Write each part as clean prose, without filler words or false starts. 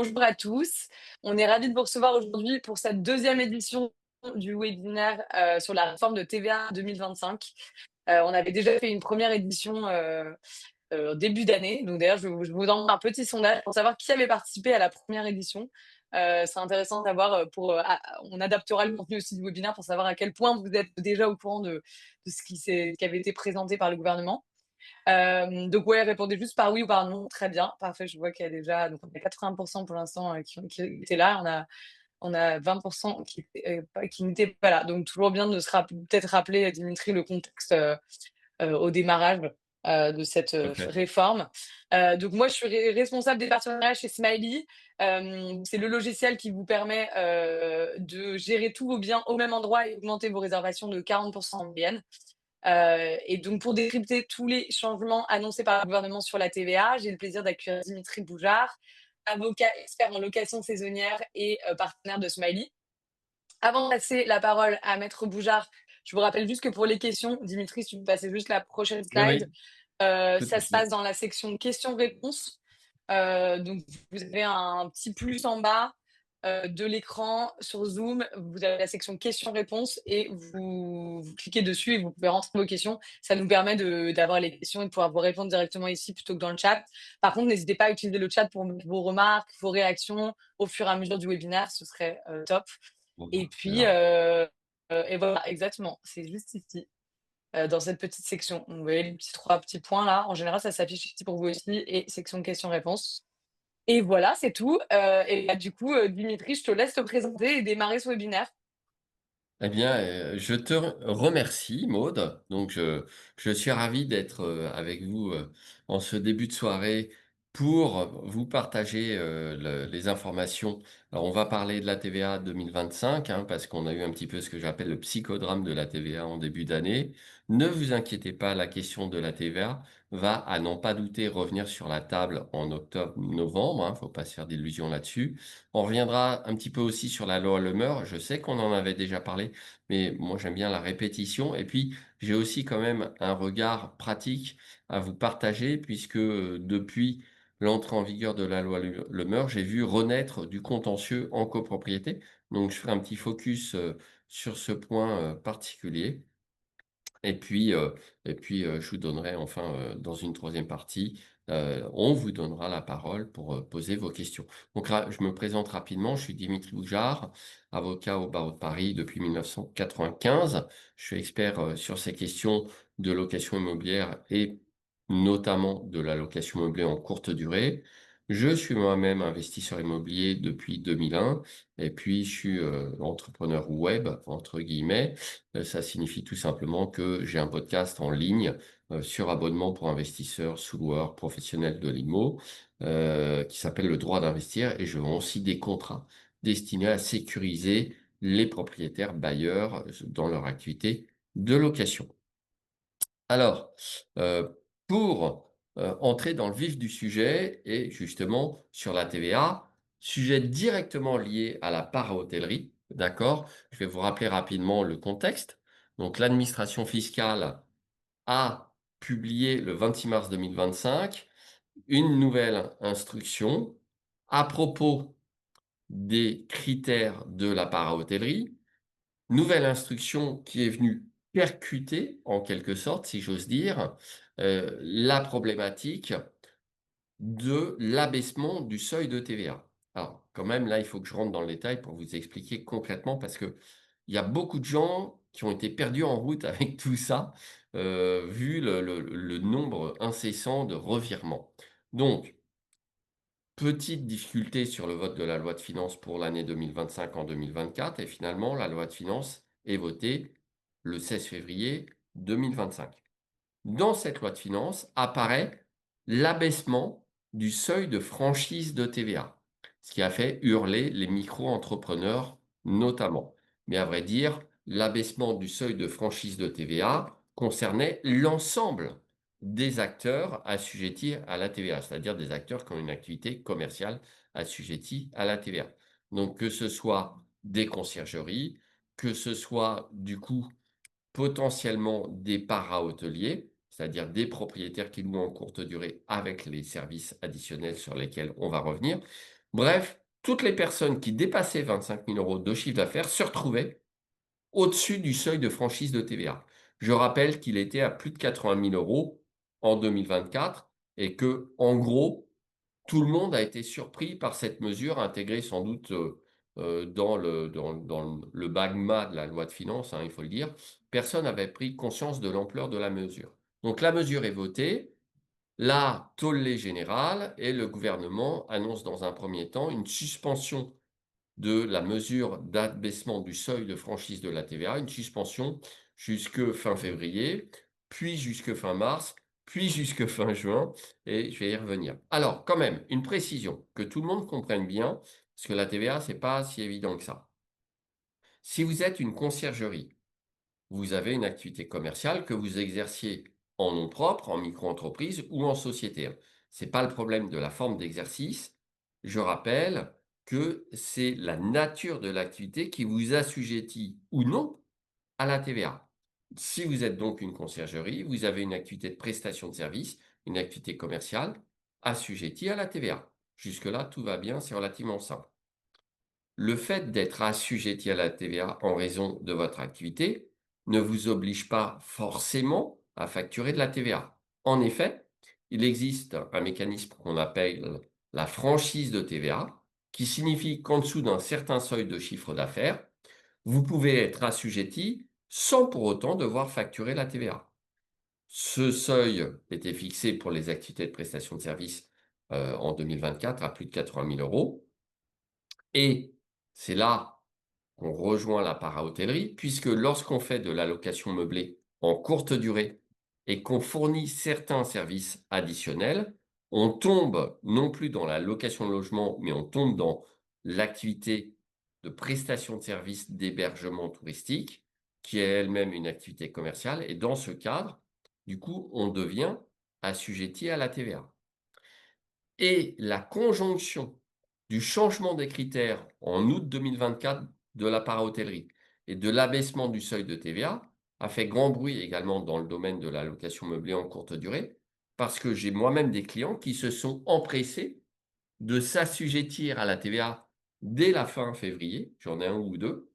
bonjour à tous. On est ravis de vous recevoir aujourd'hui pour cette deuxième édition du webinaire sur la réforme de TVA 2025. On avait déjà fait une première édition au début d'année. Donc d'ailleurs, je vous donne un petit sondage pour savoir qui avait participé à la première édition. C'est intéressant de savoir, on adaptera le contenu aussi du webinaire pour savoir à quel point vous êtes déjà au courant de ce qui avait été présenté par le gouvernement. Donc ouais, répondez juste par oui ou par non. Très bien, parfait. Je vois qu'il y a déjà donc on est 80 pour l'instant, qui étaient là. On a 20 qui n'étaient pas là. Donc toujours bien de se peut-être rappeler, Dimitri, le contexte, au démarrage, de cette, OK. réforme. Donc moi, je suis responsable des partenariats chez Smiley. C'est le logiciel qui vous permet, de gérer tous vos biens au même endroit et augmenter vos réservations de 40 en moyenne. Et donc pour décrypter tous les changements annoncés par le gouvernement sur la TVA, j'ai le plaisir d'accueillir Dimitri Boujard, avocat expert en location saisonnière et partenaire de Smiley. Avant de passer la parole à Maître Boujard, je vous rappelle juste que pour les questions, Dimitri, si vous passez juste la prochaine Oui, slide, oui, tout ça à se fait. passe dans la section questions-réponses. Donc vous avez un petit plus en bas, de l'écran sur Zoom, vous avez la section questions-réponses et vous cliquez dessus et vous pouvez rentrer vos questions. Ça nous permet d'avoir les questions et de pouvoir vous répondre directement ici plutôt que dans le chat. Par contre, n'hésitez pas à utiliser le chat pour mettre vos remarques, vos réactions au fur et à mesure du webinaire, ce serait, top. Et Bon, c'est puis, là. et voilà, exactement, c'est juste ici, dans cette petite section. Vous voyez les petits 3 petits points là? En général, ça s'affiche ici pour vous aussi et section questions-réponses. Et voilà, c'est tout, et bah, du coup, Dimitri, je te laisse te présenter et démarrer ce webinaire. Eh bien, je te remercie Maude. Donc je suis ravi d'être, avec vous, en ce début de soirée pour vous partager, les informations. Alors on va parler de la TVA 2025, hein, parce qu'on a eu un petit peu ce que j'appelle le psychodrame de la TVA en début d'année. Ne vous inquiétez pas, la question de la TVA va, à n'en pas douter, revenir sur la table en octobre-novembre, hein, faut pas se faire d'illusions là-dessus. On reviendra un petit peu aussi sur la loi Le Meur. Je sais qu'on en avait déjà parlé, mais moi j'aime bien la répétition. Et puis j'ai aussi quand même un regard pratique à vous partager, puisque depuis l'entrée en vigueur de la loi Le Meur, j'ai vu renaître du contentieux en copropriété. Donc je ferai un petit focus sur ce point particulier. Et puis, je vous donnerai enfin, dans une troisième partie, on vous donnera la parole pour, poser vos questions. Donc ra je me présente rapidement, je suis Dimitri Boujard, avocat au barreau de Paris depuis 1995. Je suis expert, sur ces questions de location immobilière et notamment de la location meublée en courte durée. Je suis moi-même investisseur immobilier depuis 2001 et puis je suis, «entrepreneur web» entre guillemets. Ça signifie tout simplement que j'ai un podcast en ligne, sur abonnement pour investisseurs, sous-loueurs, professionnels de l'IMO, qui s'appelle Le Droit d'investir et je vends aussi des contrats destinés à sécuriser les propriétaires bailleurs, dans leur activité de location. Alors, pour, entrer dans le vif du sujet et justement sur la TVA, sujet directement lié à la para-hôtellerie, d'accord? Je vais vous rappeler rapidement le contexte. Donc l'administration fiscale a publié le 26 mars 2025 une nouvelle instruction à propos des critères de la para-hôtellerie. Nouvelle instruction qui est venue percuter, en quelque sorte, si j'ose dire, la problématique de l'abaissement du seuil de TVA. Alors, quand même, là, il faut que je rentre dans le détail pour vous expliquer concrètement, parce qu'il y a beaucoup de gens qui ont été perdus en route avec tout ça, vu le nombre incessant de revirements. Donc, petite difficulté sur le vote de la loi de finances pour l'année 2025 en 2024 et finalement la loi de finances est votée le 16 février 2025. Dans cette loi de finances apparaît l'abaissement du seuil de franchise de TVA, ce qui a fait hurler les micro-entrepreneurs notamment. Mais à vrai dire, l'abaissement du seuil de franchise de TVA concernait l'ensemble des acteurs assujettis à la TVA, c'est-à-dire des acteurs qui ont une activité commerciale assujettie à la TVA. Donc que ce soit des conciergeries, que ce soit du coup potentiellement des para-hôteliers, c'est-à-dire des propriétaires qui louent en courte durée avec les services additionnels sur lesquels on va revenir, Bref, toutes les personnes qui dépassaient 25 000 euros de chiffre d'affaires se retrouvaient au-dessus du seuil de franchise de TVA. Je rappelle qu'il était à plus de 80 000 euros en 2024 et que, en gros, tout le monde a été surpris par cette mesure intégrée sans doute dans le magma de la loi de finances, hein, il faut le dire. Personne n'avait pris conscience de l'ampleur de la mesure. Donc la mesure est votée, la tollée générale et le gouvernement annonce dans un premier temps une suspension de la mesure d'abaissement du seuil de franchise de la TVA, une suspension jusque fin février, puis jusque fin mars, puis jusque fin juin, et je vais y revenir. Alors, quand même, une précision, que tout le monde comprenne bien, parce que la TVA, c'est pas si évident que ça. Si vous êtes une conciergerie, vous avez une activité commerciale que vous exerciez en nom propre, en micro-entreprise ou en société. Ce n'est pas le problème de la forme d'exercice. Je rappelle que c'est la nature de l'activité qui vous assujettit ou non à la TVA. Si vous êtes donc une conciergerie, vous avez une activité de prestation de service, une activité commerciale assujettie à la TVA. Jusque-là, tout va bien, c'est relativement simple. Le fait d'être assujetti à la TVA en raison de votre activité ne vous oblige pas forcément à facturer de la TVA. En effet, il existe un mécanisme qu'on appelle la franchise de TVA, qui signifie qu'en dessous d'un certain seuil de chiffre d'affaires, vous pouvez être assujetti sans pour autant devoir facturer la TVA. Ce seuil était fixé pour les activités de prestation de services en 2024 à plus de 80 000 euros. Et c'est là qu'on rejoint la para-hôtellerie, puisque lorsqu'on fait de la location meublée en courte durée et qu'on fournit certains services additionnels, on tombe non plus dans la location de logement, mais on tombe dans l'activité de prestation de services d'hébergement touristique, qui est elle-même une activité commerciale. Et dans ce cadre, du coup, on devient assujetti à la TVA. Et la conjonction du changement des critères en août 2024 de la para-hôtellerie et de l'abaissement du seuil de TVA a fait grand bruit également dans le domaine de la location meublée en courte durée, parce que j'ai moi-même des clients qui se sont empressés de s'assujettir à la TVA dès la fin février, j'en ai un ou deux,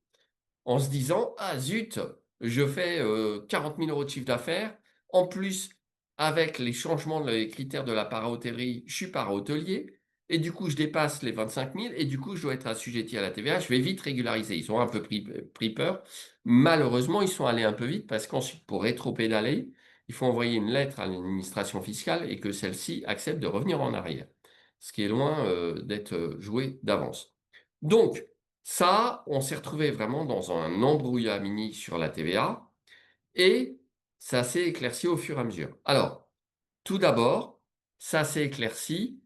en se disant: «Ah zut, je fais 40 000 euros de chiffre d'affaires. En plus, avec les changements les critères de la para-hôtellerie, je suis para-hôtelier et du coup, je dépasse les 25 000 et du coup, je dois être assujetti à la TVA. Je vais vite régulariser.» Ils ont un peu pris peur. Malheureusement, ils sont allés un peu vite parce qu'ensuite, pour rétropédaler, il faut envoyer une lettre à l'administration fiscale et que celle-ci accepte de revenir en arrière, ce qui est loin d'être joué d'avance. Donc, ça, on s'est retrouvé vraiment dans un embrouillamini sur la TVA et ça s'est éclairci au fur et à mesure. Alors, tout d'abord, ça s'est éclairci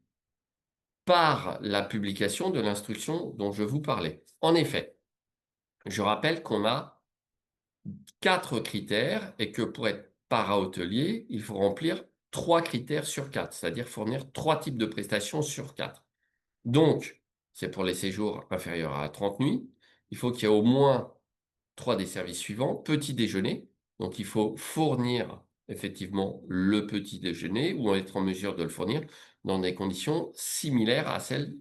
par la publication de l'instruction dont je vous parlais. En effet, je rappelle qu'on a 4 critères et que pour être para-hôtelier, il faut remplir 3 critères sur 4, c'est-à-dire fournir 3 types de prestations sur 4. Donc, c'est pour les séjours inférieurs à 30 nuits. Il faut qu'il y ait au moins 3 des services suivants. Petit déjeuner, donc il faut fournir effectivement le petit déjeuner ou être en mesure de le fournir dans des conditions similaires à celles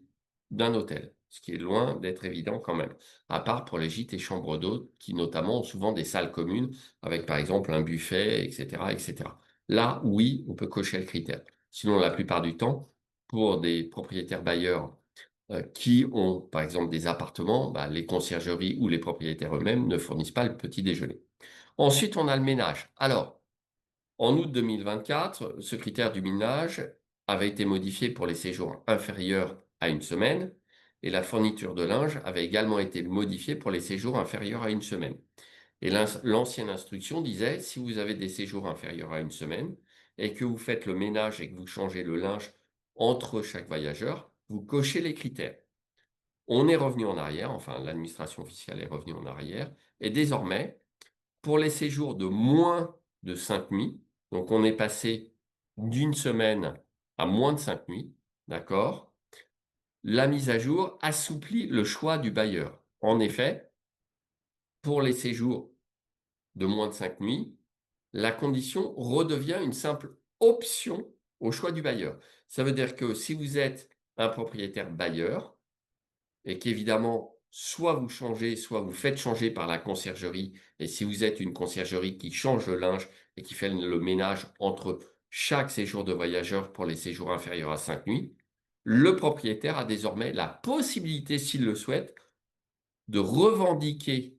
d'un hôtel, ce qui est loin d'être évident quand même, à part pour les gîtes et chambres d'hôtes qui notamment ont souvent des salles communes avec par exemple un buffet, etc., etc. Là, oui, on peut cocher le critère. Sinon, la plupart du temps, pour des propriétaires bailleurs qui ont, par exemple, des appartements, bah, les conciergeries ou les propriétaires eux-mêmes ne fournissent pas le petit déjeuner. Ensuite, on a le ménage. Alors, en août 2024, ce critère du ménage avait été modifié pour les séjours inférieurs à une semaine et la fourniture de linge avait également été modifiée pour les séjours inférieurs à une semaine. Et l'ancienne instruction disait, si vous avez des séjours inférieurs à une semaine et que vous faites le ménage et que vous changez le linge entre chaque voyageur, vous cochez les critères. On est revenu en arrière, enfin l'administration fiscale est revenue en arrière, et désormais, pour les séjours de moins de 5 nuits, donc on est passé d'une semaine à moins de 5 nuits, d'accord? La mise à jour assouplit le choix du bailleur. En effet, pour les séjours de moins de 5 nuits, la condition redevient une simple option au choix du bailleur. Ça veut dire que si vous êtes un propriétaire bailleur, et qu'évidemment, soit vous changez, soit vous faites changer par la conciergerie. Et si vous êtes une conciergerie qui change le linge et qui fait le ménage entre chaque séjour de voyageur pour les séjours inférieurs à 5 nuits, le propriétaire a désormais la possibilité, s'il le souhaite, de revendiquer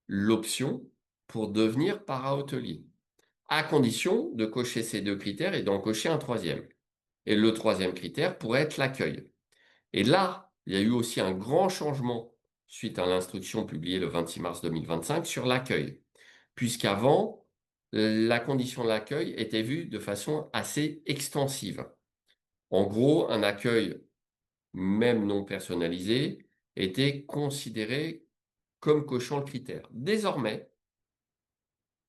l'option pour devenir para-hôtelier, à condition de cocher ces 2 critères et d'en cocher un troisième. Et le troisième critère pourrait être l'accueil. Et là, il y a eu aussi un grand changement suite à l'instruction publiée le 26 mars 2025 sur l'accueil, puisqu'avant, la condition de l'accueil était vue de façon assez extensive. En gros, un accueil, même non personnalisé, était considéré comme cochant le critère. Désormais,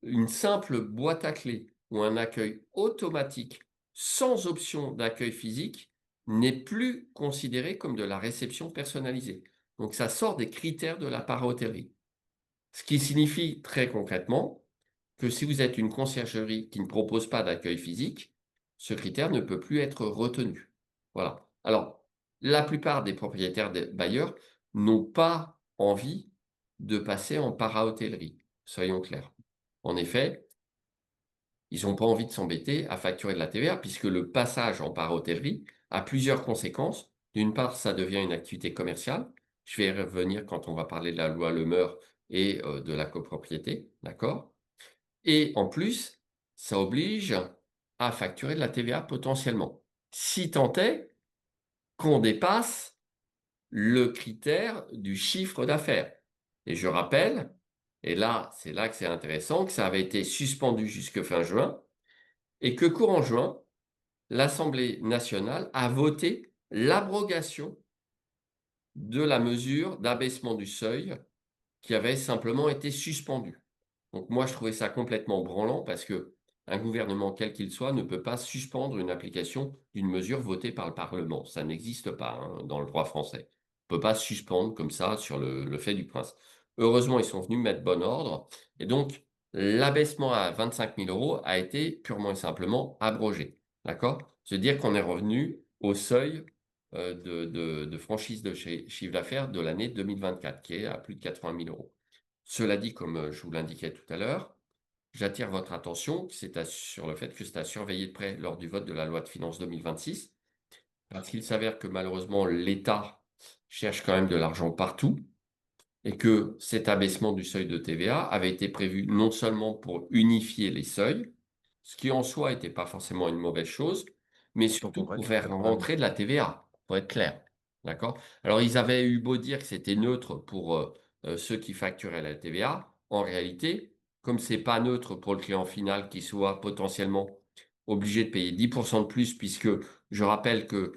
une simple boîte à clés ou un accueil automatique sans option d'accueil physique n'est plus considéré comme de la réception personnalisée. Donc ça sort des critères de la para-hôtellerie. Ce qui signifie très concrètement que si vous êtes une conciergerie qui ne propose pas d'accueil physique, ce critère ne peut plus être retenu. Voilà. Alors, la plupart des propriétaires des bailleurs n'ont pas envie de passer en para-hôtellerie, soyons clairs. En effet, ils n'ont pas envie de s'embêter à facturer de la TVA puisque le passage en para-hôtellerie a plusieurs conséquences. D'une part, ça devient une activité commerciale. Je vais y revenir quand on va parler de la loi Le Meur et de la copropriété, d'accord? Et en plus, ça oblige à facturer de la TVA potentiellement. Si tant est qu'on dépasse le critère du chiffre d'affaires. Et je rappelle, et là, c'est là que c'est intéressant, que ça avait été suspendu jusque fin juin, et que courant juin, l'Assemblée nationale a voté l'abrogation de la mesure d'abaissement du seuil qui avait simplement été suspendue. Donc moi, je trouvais ça complètement branlant parce que un gouvernement, quel qu'il soit, ne peut pas suspendre une application d'une mesure votée par le Parlement. Ça n'existe pas hein, dans le droit français. On ne peut pas suspendre comme ça sur le fait du prince. Heureusement, ils sont venus mettre bon ordre. Et donc, l'abaissement à 25 000 euros a été purement et simplement abrogé. D'accord? C'est-à-dire qu'on est revenu au seuil de franchise de chiffre d'affaires de l'année 2024, qui est à plus de 80 000 euros. Cela dit, comme je vous l'indiquais tout à l'heure, j'attire votre attention sur le fait que c'est à surveiller de près lors du vote de la loi de finances 2026, parce qu'il s'avère que malheureusement, l'État cherche quand même de l'argent partout et que cet abaissement du seuil de TVA avait été prévu non seulement pour unifier les seuils, ce qui en soi n'était pas forcément une mauvaise chose, mais surtout pour faire rentrer de la TVA, pour être clair. D'accord? Alors, ils avaient eu beau dire que c'était neutre pour ceux qui facturaient la TVA. En réalité, comme c'est pas neutre pour le client final qui soit potentiellement obligé de payer 10% de plus, puisque je rappelle que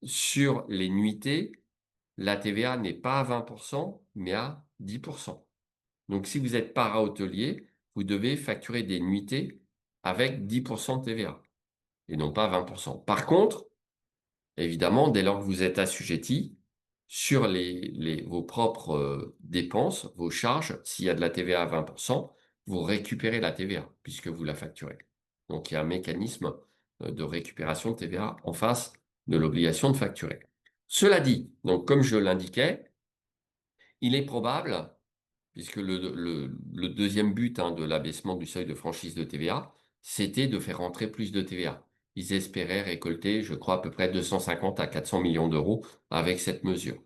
sur les nuitées, la TVA n'est pas à 20%, mais à 10%. Donc, si vous êtes para-hôtelier, vous devez facturer des nuitées avec 10% de TVA et non pas 20%. Par contre, évidemment, dès lors que vous êtes assujetti sur vos propres dépenses, vos charges, s'il y a de la TVA à 20%, vous récupérez la TVA puisque vous la facturez. Donc, il y a un mécanisme de récupération de TVA en face de l'obligation de facturer. Cela dit, donc comme je l'indiquais, il est probable, puisque le deuxième but hein, de l'abaissement du seuil de franchise de TVA, c'était de faire rentrer plus de TVA. Ils espéraient récolter, je crois, à peu près 250 à 400 millions d'euros avec cette mesure.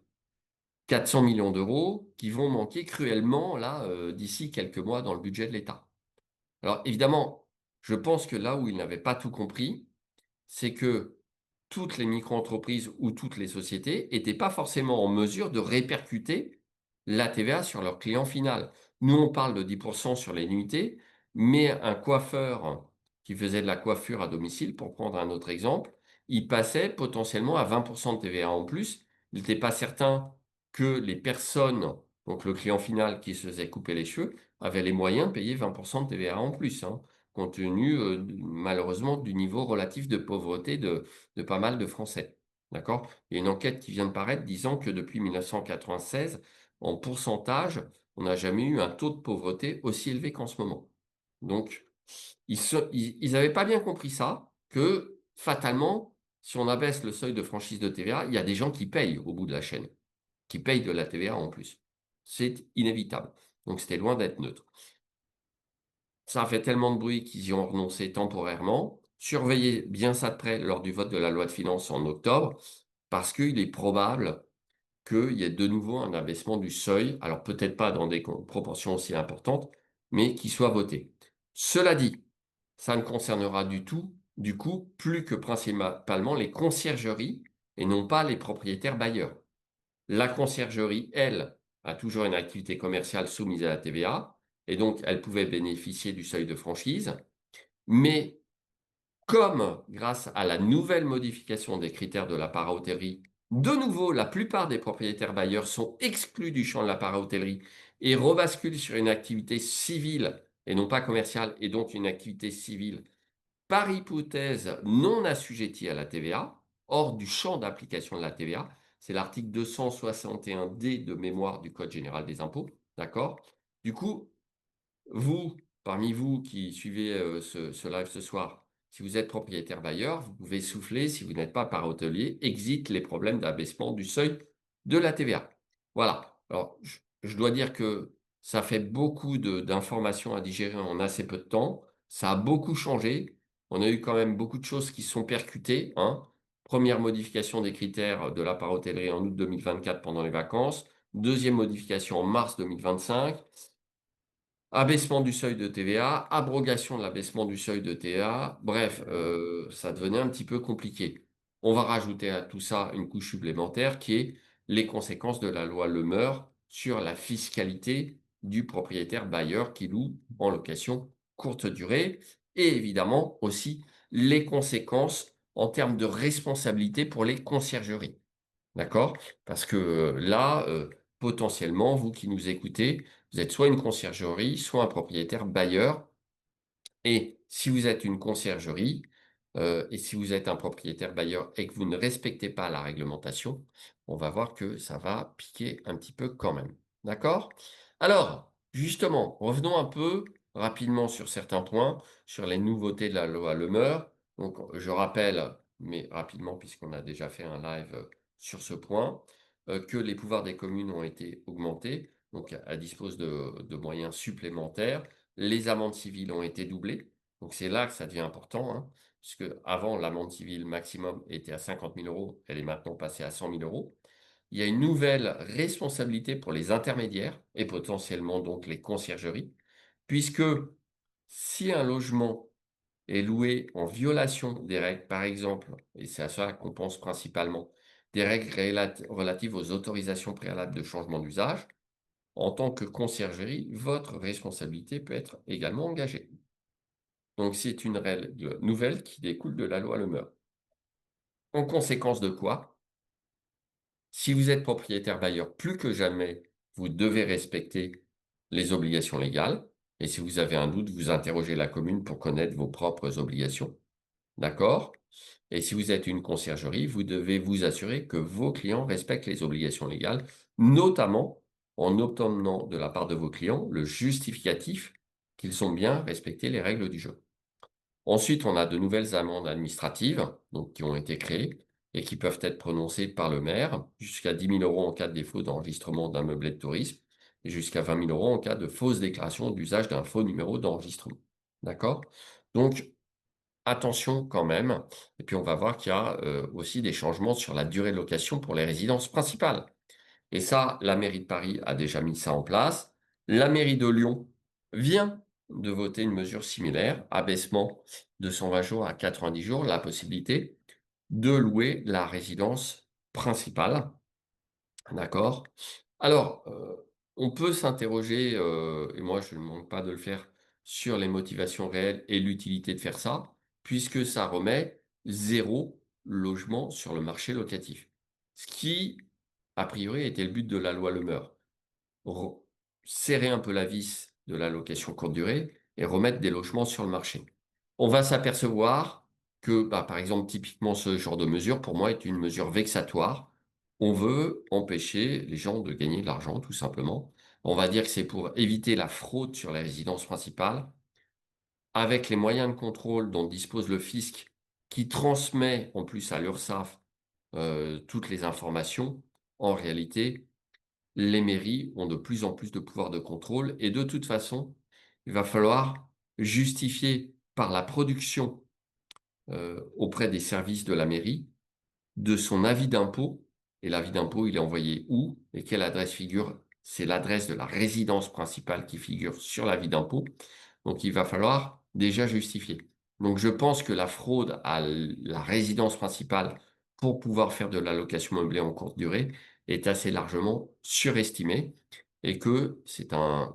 400 millions d'euros qui vont manquer cruellement là d'ici quelques mois dans le budget de l'État. Alors évidemment, je pense que là où ils n'avaient pas tout compris, c'est que toutes les micro-entreprises ou toutes les sociétés n'étaient pas forcément en mesure de répercuter la TVA sur leur client final. Nous, on parle de 10% sur les nuitées, mais un coiffeur qui faisait de la coiffure à domicile, pour prendre un autre exemple, il passait potentiellement à 20% de TVA en plus. Il n'était pas certain que les personnes, donc le client final qui se faisait couper les cheveux, avaient les moyens de payer 20% de TVA en plus, hein, compte tenu malheureusement du niveau relatif de pauvreté de pas mal de Français. D'accord? Il y a une enquête qui vient de paraître disant que depuis 1996, en pourcentage, on n'a jamais eu un taux de pauvreté aussi élevé qu'en ce moment. Donc, ils n'avaient pas bien compris ça, que fatalement, si on abaisse le seuil de franchise de TVA, il y a des gens qui payent au bout de la chaîne. qui payent de la TVA en plus. C'est inévitable. Donc c'était loin d'être neutre. Ça a fait tellement de bruit qu'ils y ont renoncé temporairement. Surveillez bien ça de près lors du vote de la loi de finances en octobre, parce qu'il est probable qu'il y ait de nouveau un abaissement du seuil, alors peut-être pas dans des proportions aussi importantes, mais qui soit voté. Cela dit, ça ne concernera du coup, plus que principalement les conciergeries et non pas les propriétaires bailleurs. La conciergerie, elle, a toujours une activité commerciale soumise à la TVA, et donc elle pouvait bénéficier du seuil de franchise, mais comme grâce à la nouvelle modification des critères de la para-hôtellerie, de nouveau, la plupart des propriétaires bailleurs sont exclus du champ de la para-hôtellerie et rebasculent sur une activité civile et non pas commerciale, et donc une activité civile par hypothèse non assujettie à la TVA, hors du champ d'application de la TVA. C'est l'article 261D de mémoire du Code général des impôts. D'accord? Du coup, vous, parmi vous qui suivez ce live ce soir, si vous êtes propriétaire bailleur, vous pouvez souffler, si vous n'êtes pas par hôtelier, exit les problèmes d'abaissement du seuil de la TVA. Voilà. Alors, je dois dire que ça fait beaucoup d'informations à digérer en assez peu de temps. Ça a beaucoup changé. On a eu quand même beaucoup de choses qui sont percutées, hein. Première modification des critères de la part hôtellerie en août 2024 pendant les vacances. Deuxième modification en mars 2025. Abaissement du seuil de TVA, abrogation de l'abaissement du seuil de TVA, bref, ça devenait un petit peu compliqué. On va rajouter à tout ça une couche supplémentaire qui est les conséquences de la loi Lemeur sur la fiscalité du propriétaire bailleur qui loue en location courte durée et évidemment aussi les conséquences en termes de responsabilité pour les conciergeries. D'accord? Parce que là, potentiellement, vous qui nous écoutez, vous êtes soit une conciergerie, soit un propriétaire bailleur. Et si vous êtes une conciergerie, et si vous êtes un propriétaire bailleur et que vous ne respectez pas la réglementation, on va voir que ça va piquer un petit peu quand même. D'accord? Alors, justement, revenons un peu rapidement sur certains points, sur les nouveautés de la loi Lemeur. Donc, je rappelle, mais rapidement, puisqu'on a déjà fait un live sur ce point, que les pouvoirs des communes ont été augmentés, donc elles disposent de moyens supplémentaires. Les amendes civiles ont été doublées. Donc c'est là que ça devient important, hein, puisque avant l'amende civile maximum était à 50 000 euros, elle est maintenant passée à 100 000 euros. Il y a une nouvelle responsabilité pour les intermédiaires et potentiellement donc les conciergeries, puisque si un logement est loué en violation des règles, par exemple, et c'est à ça qu'on pense principalement, des règles relatives aux autorisations préalables de changement d'usage, en tant que conciergerie, votre responsabilité peut être également engagée. Donc, c'est une règle nouvelle qui découle de la loi Lemeur. En conséquence de quoi, si vous êtes propriétaire bailleur, plus que jamais, vous devez respecter les obligations légales. Et si vous avez un doute, vous interrogez la commune pour connaître vos propres obligations. D'accord? Et si vous êtes une conciergerie, vous devez vous assurer que vos clients respectent les obligations légales, notamment en obtenant de la part de vos clients le justificatif qu'ils ont bien respecté les règles du jeu. Ensuite, on a de nouvelles amendes administratives donc, qui ont été créées et qui peuvent être prononcées par le maire, jusqu'à 10 000 euros en cas de défaut d'enregistrement d'un meublé de tourisme et jusqu'à 20 000 euros en cas de fausse déclaration d'usage d'un faux numéro d'enregistrement. D'accord? Donc, attention quand même. Et puis, on va voir qu'il y a aussi des changements sur la durée de location pour les résidences principales. Et ça, la mairie de Paris a déjà mis ça en place. La mairie de Lyon vient de voter une mesure similaire, abaissement de 120 jours à 90 jours, la possibilité de louer la résidence principale. D'accord? Alors, on peut s'interroger, et moi je ne manque pas de le faire, sur les motivations réelles et l'utilité de faire ça, puisque ça remet zéro logement sur le marché locatif. Ce qui, a priori, était le but de la loi Lemeur. Re- Serrer un peu la vis de la location courte durée et remettre des logements sur le marché. On va s'apercevoir que, bah, par exemple, typiquement ce genre de mesure, pour moi, est une mesure vexatoire. On veut empêcher les gens de gagner de l'argent, tout simplement. On va dire que c'est pour éviter la fraude sur les résidences principales, avec les moyens de contrôle dont dispose le fisc, qui transmet en plus à l'URSSAF toutes les informations. En réalité, les mairies ont de plus en plus de pouvoir de contrôle et de toute façon, il va falloir justifier par la production, auprès des services de la mairie, de son avis d'impôt. Et l'avis d'impôt, il est envoyé où et quelle adresse figure? C'est l'adresse de la résidence principale qui figure sur l'avis d'impôt. Donc, il va falloir déjà justifier. Donc, je pense que la fraude à la résidence principale pour pouvoir faire de la location meublée en courte durée est assez largement surestimée et que c'est un,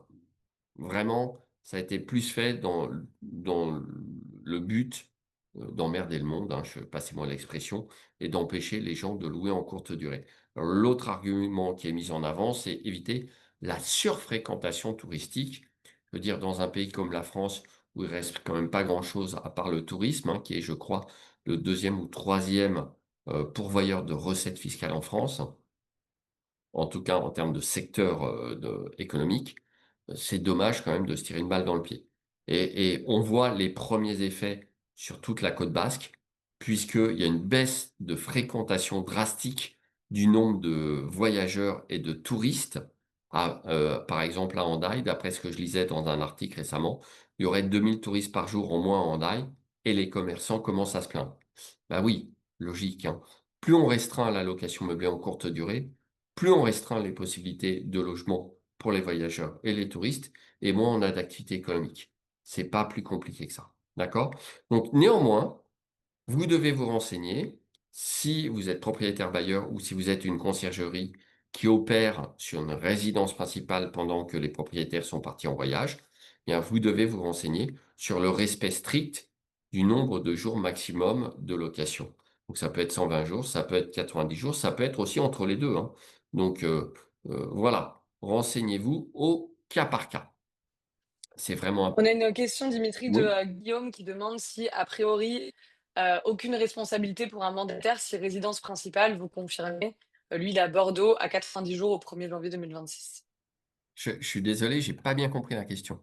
vraiment, ça a été plus fait dans le but d'emmerder le monde, hein, passez-moi l'expression, et d'empêcher les gens de louer en courte durée. L'autre argument qui est mis en avant, c'est éviter la surfréquentation touristique. Je veux dire, dans un pays comme la France, où il reste quand même pas grand-chose à part le tourisme, hein, qui est, je crois, le deuxième ou troisième pourvoyeur de recettes fiscales en France, en tout cas en termes de secteur économique, c'est dommage quand même de se tirer une balle dans le pied. Et on voit les premiers effets sur toute la côte basque, puisqu'il y a une baisse de fréquentation drastique du nombre de voyageurs et de touristes. Par exemple, à Hendaye, d'après ce que je lisais dans un article récemment, il y aurait 2000 touristes par jour en moins à Hendaye, et les commerçants commencent à se plaindre. Bah oui, logique, hein. Plus on restreint la location meublée en courte durée, plus on restreint les possibilités de logement pour les voyageurs et les touristes, et moins on a d'activité économique. C'est pas plus compliqué que ça. D'accord? Donc, néanmoins, vous devez vous renseigner si vous êtes propriétaire bailleur ou si vous êtes une conciergerie qui opère sur une résidence principale pendant que les propriétaires sont partis en voyage. Eh bien, vous devez vous renseigner sur le respect strict du nombre de jours maximum de location. Donc, ça peut être 120 jours, ça peut être 90 jours, ça peut être aussi entre les deux, hein. Donc, voilà. Renseignez-vous au cas par cas. C'est vraiment On a important. une question, Dimitri, de Oui. Guillaume qui demande si, a priori, aucune responsabilité pour un mandataire si résidence principale, vous confirmez? Lui, il est à Bordeaux à 90 jours au 1er janvier 2026. Je suis désolé, j'ai pas bien compris la question.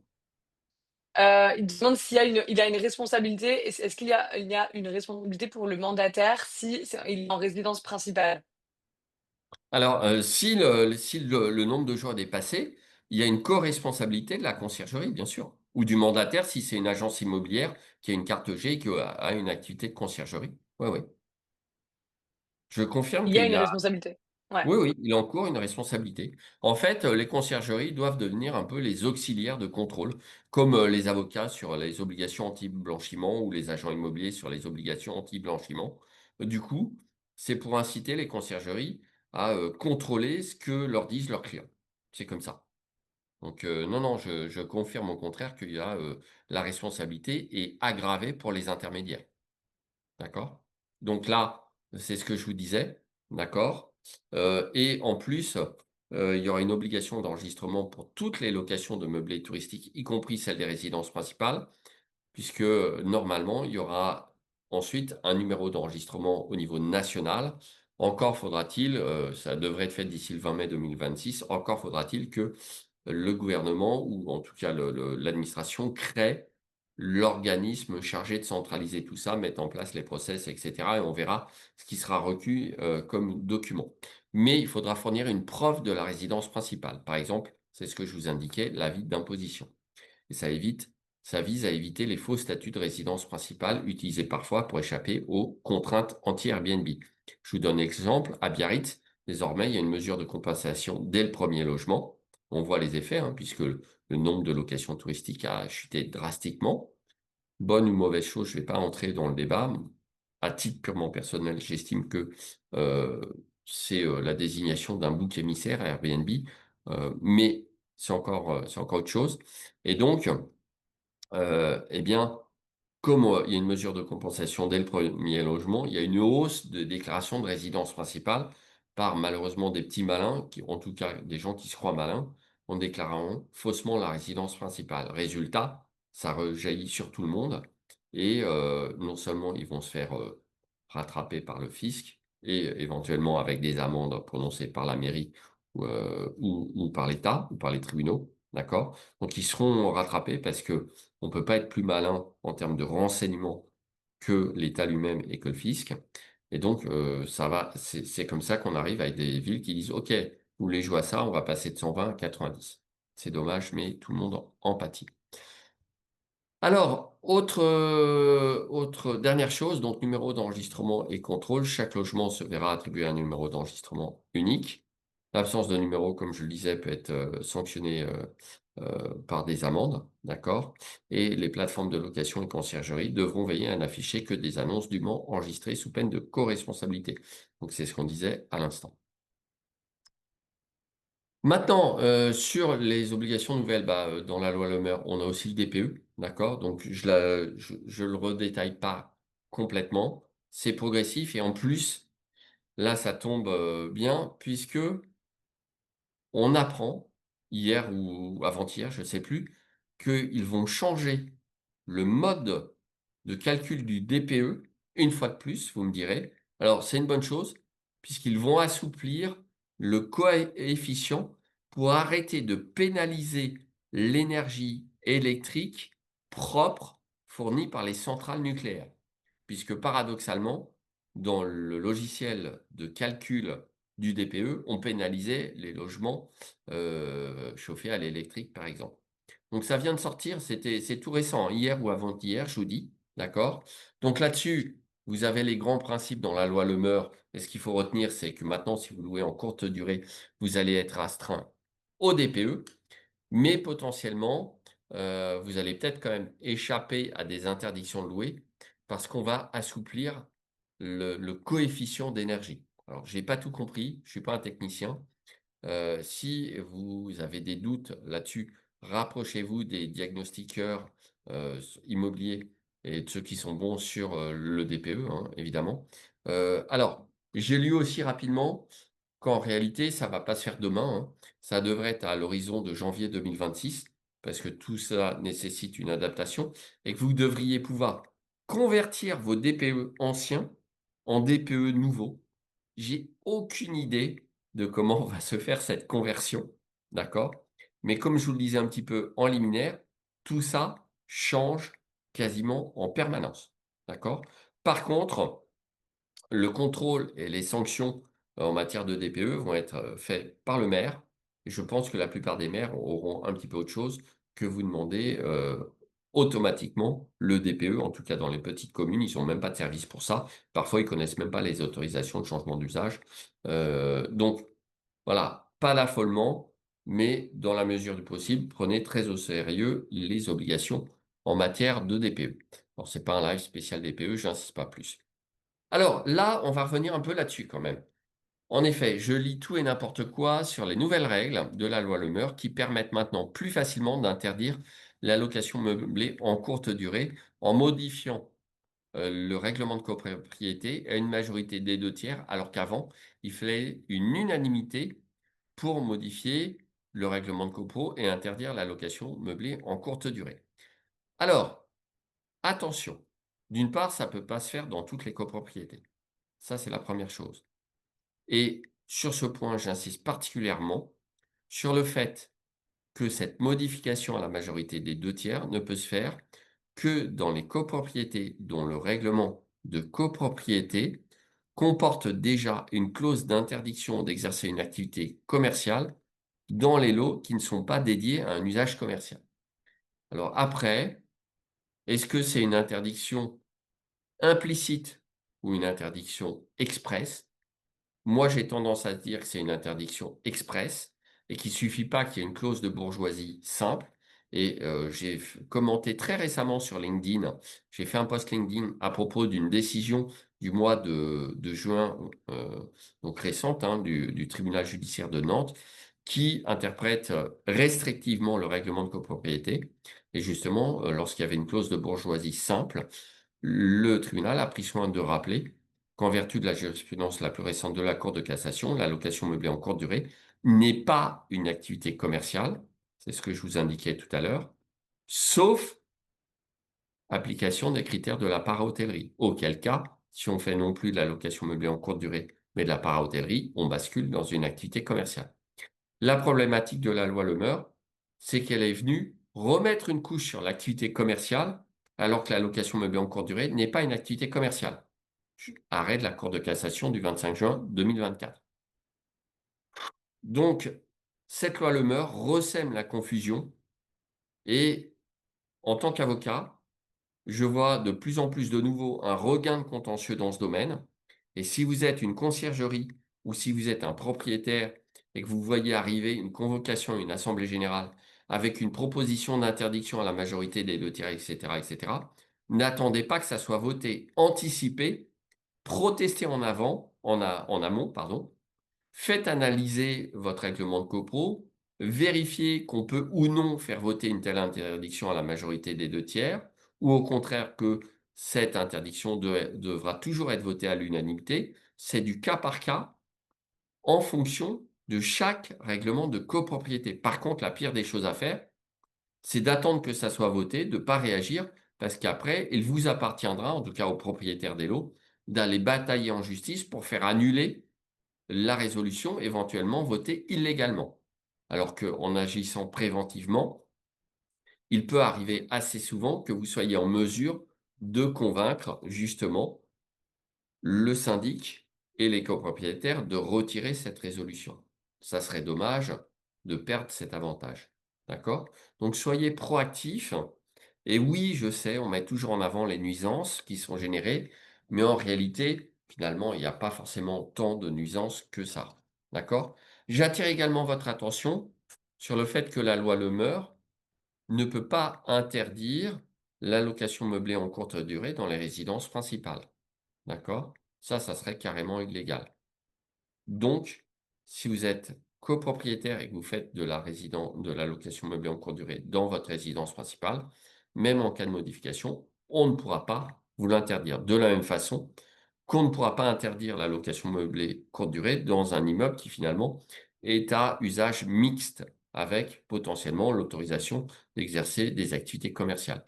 Il demande s'il y a il a une responsabilité. Est-ce qu'il y a une responsabilité pour le mandataire si il est en résidence principale? Alors, si le nombre de jours est dépassé, il y a une co-responsabilité de la conciergerie, bien sûr, ou du mandataire si c'est une agence immobilière qui a une carte G et qui a une activité de conciergerie. Oui, oui. Je confirme Il y a qu'il une y a, responsabilité. Ouais. oui, oui, il encourt une responsabilité. En fait, les conciergeries doivent devenir un peu les auxiliaires de contrôle, comme les avocats sur les obligations anti-blanchiment ou les agents immobiliers sur les obligations anti-blanchiment. Du coup, c'est pour inciter les conciergeries à contrôler ce que leur disent leurs clients. C'est comme ça. Donc, non, non, je confirme au contraire qu'il y a la responsabilité est aggravée pour les intermédiaires. D'accord? Donc là, c'est ce que je vous disais, d'accord? Et en plus, il y aura une obligation d'enregistrement pour toutes les locations de meublés touristiques, y compris celles des résidences principales, puisque normalement, il y aura ensuite un numéro d'enregistrement au niveau national. Encore faudra-t-il, ça devrait être fait d'ici le 20 mai 2026, encore faudra-t-il que le gouvernement ou en tout cas l'administration crée l'organisme chargé de centraliser tout ça, mettre en place les process, etc. Et on verra ce qui sera requis comme document. Mais il faudra fournir une preuve de la résidence principale. Par exemple, c'est ce que je vous indiquais, l'avis d'imposition. Et ça vise à éviter les faux statuts de résidence principale utilisés parfois pour échapper aux contraintes anti-Airbnb. Je vous donne l'exemple, à Biarritz, désormais, il y a une mesure de compensation dès le premier logement. On voit les effets, hein, puisque le nombre de locations touristiques a chuté drastiquement. Bonne ou mauvaise chose, je ne vais pas entrer dans le débat. À titre purement personnel, j'estime que euh, c'est la désignation d'un bouc émissaire à Airbnb, mais c'est encore autre chose. Et donc, eh bien, comme il y a une mesure de compensation dès le premier logement, il y a une hausse de déclaration de résidence principale par malheureusement des petits malins, qui, en tout cas des gens qui se croient malins, en déclarant faussement la résidence principale. Résultat, ça rejaillit sur tout le monde et non seulement ils vont se faire rattraper par le fisc et éventuellement avec des amendes prononcées par la mairie ou par l'État ou par les tribunaux, d'accord? Donc ils seront rattrapés parce que on peut pas être plus malin en termes de renseignement que l'État lui-même et que le fisc. Et donc, c'est comme ça qu'on arrive avec des villes qui disent, OK, Vous voulez jouer à ça, on va passer de 120 à 90. C'est dommage, mais tout le monde en pâtit. Alors, autre dernière chose, donc numéro d'enregistrement et contrôle. Chaque logement se verra attribuer un numéro d'enregistrement unique. L'absence de numéro, comme je le disais, peut être sanctionnée par des amendes, d'accord? Et les plateformes de location et conciergerie devront veiller à n'afficher que des annonces dûment enregistrées sous peine de co-responsabilité. Donc, c'est ce qu'on disait à l'instant. Maintenant, sur les obligations nouvelles, dans la loi Le Mer, on a aussi le DPE, d'accord? Donc je le redétaille pas complètement. C'est progressif et en plus, là, ça tombe, bien puisque on apprend, hier ou avant-hier, je ne sais plus, qu'ils vont changer le mode de calcul du DPE, une fois de plus, vous me direz. Alors, c'est une bonne chose, puisqu'ils vont assouplir le coefficient pour arrêter de pénaliser l'énergie électrique propre fournie par les centrales nucléaires. Puisque paradoxalement, dans le logiciel de calcul du DPE, on pénalisait les logements chauffés à l'électrique, par exemple. Donc ça vient de sortir, c'est tout récent, hier ou avant-hier, je vous dis, d'accord? Donc là-dessus, vous avez les grands principes dans la loi Le Meur. Et ce qu'il faut retenir, c'est que maintenant, si vous louez en courte durée, vous allez être astreint au DPE, mais potentiellement, vous allez peut-être quand même échapper à des interdictions de louer parce qu'on va assouplir le coefficient d'énergie. Alors, j'ai pas tout compris, je suis pas un technicien. Si vous avez des doutes là-dessus, rapprochez-vous des diagnostiqueurs immobiliers et de ceux qui sont bons sur le DPE, hein, évidemment. Alors, j'ai lu aussi rapidement qu'en réalité, ça va pas se faire demain, hein. Ça devrait être à l'horizon de janvier 2026, parce que tout ça nécessite une adaptation, et que vous devriez pouvoir convertir vos DPE anciens en DPE nouveaux. J'ai aucune idée de comment va se faire cette conversion, d'accord? Mais comme je vous le disais un petit peu en liminaire, tout ça change quasiment en permanence, d'accord? Par contre, le contrôle et les sanctions en matière de DPE vont être faits par le maire. Et je pense que la plupart des maires auront un petit peu autre chose que vous demander automatiquement le DPE. En tout cas, dans les petites communes, ils n'ont même pas de service pour ça. Parfois, ils connaissent même pas les autorisations de changement d'usage. Donc, voilà, pas d'affolement, mais dans la mesure du possible, prenez très au sérieux les obligations en matière de DPE. Alors, c'est pas un live spécial DPE, j'insiste pas plus. Alors là, on va revenir un peu là-dessus quand même. En effet, je lis tout et n'importe quoi sur les nouvelles règles de la loi Le Meur qui permettent maintenant plus facilement d'interdire la location meublée en courte durée en modifiant le règlement de copropriété à une majorité des 2 tiers, alors qu'avant, il fallait une unanimité pour modifier le règlement de copro et interdire la location meublée en courte durée. Alors, attention, d'une part, ça ne peut pas se faire dans toutes les copropriétés. Ça, c'est la première chose. Et sur ce point, j'insiste particulièrement sur le fait que cette modification à la majorité des 2 tiers ne peut se faire que dans les copropriétés dont le règlement de copropriété comporte déjà une clause d'interdiction d'exercer une activité commerciale dans les lots qui ne sont pas dédiés à un usage commercial. Alors après, est-ce que c'est une interdiction implicite ou une interdiction expresse? Moi, j'ai tendance à dire que c'est une interdiction express et qu'il suffit pas qu'il y ait une clause de bourgeoisie simple. Et j'ai commenté très récemment sur LinkedIn, j'ai fait un post LinkedIn à propos d'une décision du mois de juin, donc récente, hein, du tribunal judiciaire de Nantes, qui interprète restrictivement le règlement de copropriété. Et justement, lorsqu'il y avait une clause de bourgeoisie simple, le tribunal a pris soin de rappeler qu'en vertu de la jurisprudence la plus récente de la Cour de cassation, la location meublée en courte durée n'est pas une activité commerciale, c'est ce que je vous indiquais tout à l'heure, sauf application des critères de la para-hôtellerie. Auquel cas, si on fait non plus de la location meublée en courte durée, mais de la para-hôtellerie, on bascule dans une activité commerciale. La problématique de la loi Le Meur, c'est qu'elle est venue remettre une couche sur l'activité commerciale, alors que la location meublée en courte durée n'est pas une activité commerciale. Arrêt de la Cour de cassation du 25 juin 2024. Donc, cette loi Lemeur ressème la confusion et en tant qu'avocat, je vois de plus en plus de nouveau un regain de contentieux dans ce domaine. Et si vous êtes une conciergerie ou si vous êtes un propriétaire et que vous voyez arriver une convocation, une assemblée générale avec une proposition d'interdiction à la majorité des deux tiers, etc., etc., n'attendez pas que ça soit voté, anticipé, protestez en avant, en amont, pardon. Faites analyser votre règlement de copro, vérifiez qu'on peut ou non faire voter une telle interdiction à la majorité des deux tiers, ou au contraire que cette interdiction devra toujours être votée à l'unanimité. C'est du cas par cas en fonction de chaque règlement de copropriété. Par contre, la pire des choses à faire, c'est d'attendre que ça soit voté, de ne pas réagir, parce qu'après, il vous appartiendra, en tout cas aux propriétaires des lots, d'aller batailler en justice pour faire annuler la résolution éventuellement votée illégalement. Alors qu'en agissant préventivement, il peut arriver assez souvent que vous soyez en mesure de convaincre justement le syndic et les copropriétaires de retirer cette résolution. Ça serait dommage de perdre cet avantage. D'accord? Donc soyez proactifs. Et oui, je sais, on met toujours en avant les nuisances qui sont générées, mais en réalité, finalement, il n'y a pas forcément tant de nuisances que ça. D'accord? J'attire également votre attention sur le fait que la loi Le Meur ne peut pas interdire l'allocation meublée en courte durée dans les résidences principales. D'accord? Ça serait carrément illégal. Donc, si vous êtes copropriétaire et que vous faites de la location meublée en courte durée dans votre résidence principale, même en cas de modification, on ne pourra pas vous l'interdire. De la même façon qu'on ne pourra pas interdire la location meublée courte durée dans un immeuble qui finalement est à usage mixte avec potentiellement l'autorisation d'exercer des activités commerciales.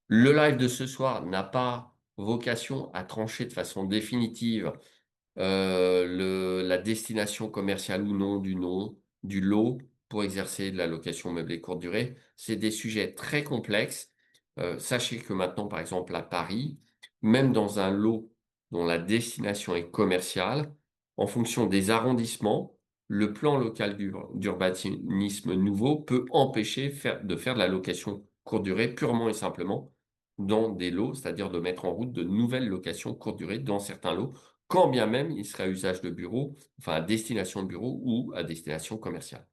Le live de ce soir n'a pas vocation à trancher de façon définitive la destination commerciale ou non du lot pour exercer de la location meublée courte durée. C'est des sujets très complexes. Sachez que maintenant, par exemple, à Paris, même dans un lot dont la destination est commerciale, en fonction des arrondissements, le plan local d'urbanisme nouveau peut empêcher de faire de la location courte durée purement et simplement dans des lots, c'est-à-dire de mettre en route de nouvelles locations courte durée dans certains lots quand bien même il serait à usage de bureau, enfin à destination de bureau ou à destination commerciale.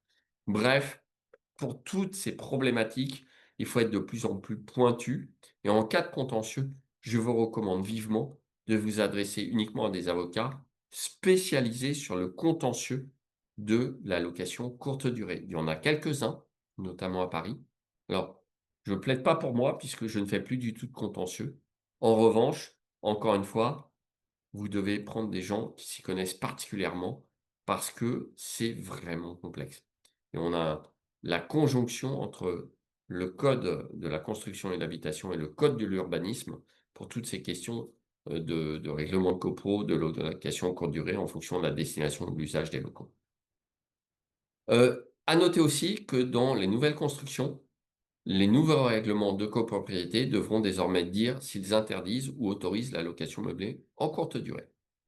Bref, pour toutes ces problématiques, il faut être de plus en plus pointu et en cas de contentieux, je vous recommande vivement de vous adresser uniquement à des avocats spécialisés sur le contentieux de la location courte durée. Il y en a quelques-uns, notamment à Paris. Alors, je ne plaide pas pour moi puisque je ne fais plus du tout de contentieux. En revanche, encore une fois, vous devez prendre des gens qui s'y connaissent particulièrement parce que c'est vraiment complexe. Et on a la conjonction entre le code de la construction et de l'habitation et le code de l'urbanisme pour toutes ces questions de règlement de copro, de location courte durée en fonction de la destination de l'usage des locaux. À noter aussi que dans les nouvelles constructions, les nouveaux règlements de copropriété devront désormais dire s'ils interdisent ou autorisent la location meublée en courte durée.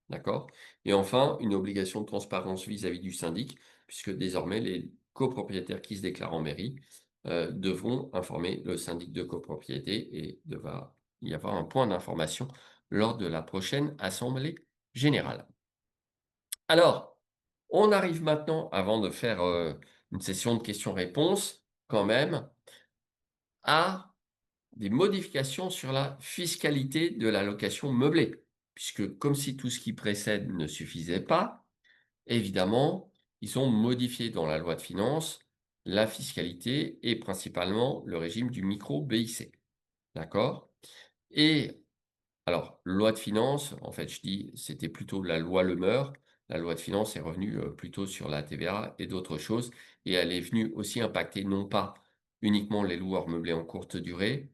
D'accord? Et enfin, une obligation de transparence vis-à-vis du syndic, puisque désormais les copropriétaires qui se déclarent en mairie devront informer le syndic de copropriété et devra y avoir un point d'information lors de la prochaine assemblée générale. Alors, on arrive maintenant, avant de faire une session de questions-réponses, quand même, à des modifications sur la fiscalité de la location meublée. Puisque comme si tout ce qui précède ne suffisait pas, évidemment, ils ont modifié dans la loi de finances la fiscalité et principalement le régime du micro-BIC. D'accord? Et alors, loi de finances, en fait, je dis, c'était plutôt la loi Lemeur. La loi de finances est revenue plutôt sur la TVA et d'autres choses. Et elle est venue aussi impacter non pas uniquement les loueurs meublés en courte durée,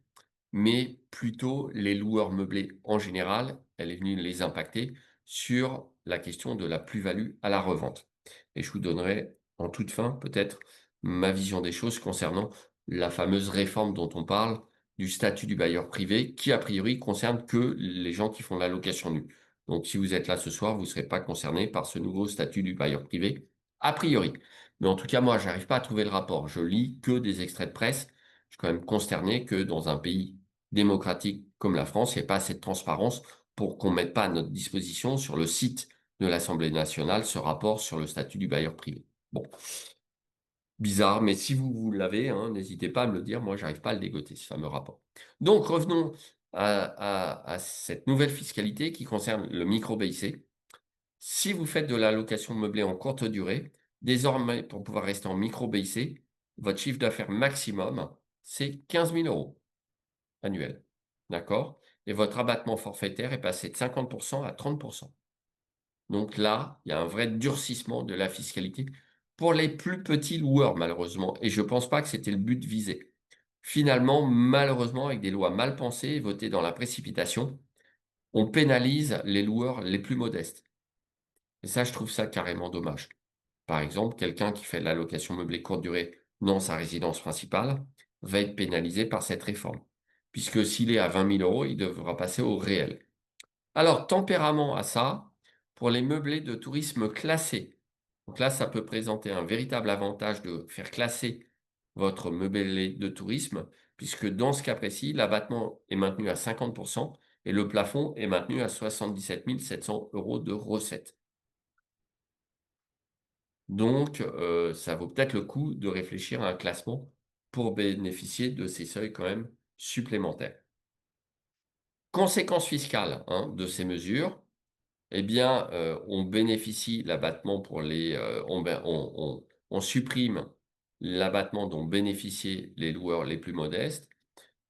mais plutôt les loueurs meublés en général, elle est venue les impacter sur la question de la plus-value à la revente. Et je vous donnerai en toute fin peut-être ma vision des choses concernant la fameuse réforme dont on parle du statut du bailleur privé qui a priori concerne que les gens qui font de la location nue. Donc si vous êtes là ce soir, vous ne serez pas concerné par ce nouveau statut du bailleur privé A priori. Mais en tout cas, moi, j'arrive pas à trouver le rapport. Je lis que des extraits de presse. Je suis quand même consterné que dans un pays démocratique comme la France, il n'y ait pas assez de transparence pour qu'on mette pas à notre disposition sur le site de l'Assemblée nationale ce rapport sur le statut du bailleur privé. Bon, bizarre, mais si vous l'avez, hein, n'hésitez pas à me le dire. Moi, j'arrive pas à le dégoter, ce fameux rapport. Donc, revenons à cette nouvelle fiscalité qui concerne le micro-BIC. Si vous faites de la location meublée en courte durée, désormais, pour pouvoir rester en micro-BIC, votre chiffre d'affaires maximum, c'est 15 000 euros annuels. D'accord? Et votre abattement forfaitaire est passé de 50% à 30%. Donc là, il y a un vrai durcissement de la fiscalité pour les plus petits loueurs, malheureusement. Et je ne pense pas que c'était le but visé. Finalement, malheureusement, avec des lois mal pensées et votées dans la précipitation, on pénalise les loueurs les plus modestes. Et ça, je trouve ça carrément dommage. Par exemple, quelqu'un qui fait de la location meublée courte durée dans sa résidence principale va être pénalisé par cette réforme, puisque s'il est à 20 000 euros, il devra passer au réel. Alors, tempérament à ça, pour les meublés de tourisme classés. Donc là, ça peut présenter un véritable avantage de faire classer votre meublé de tourisme, puisque dans ce cas précis, l'abattement est maintenu à 50% et le plafond est maintenu à 77 700 euros de recettes. Donc, ça vaut peut-être le coup de réfléchir à un classement pour bénéficier de ces seuils quand même supplémentaires. Conséquences fiscales, hein, de ces mesures, eh bien, on bénéficie l'abattement pour les, on supprime l'abattement dont bénéficiaient les loueurs les plus modestes.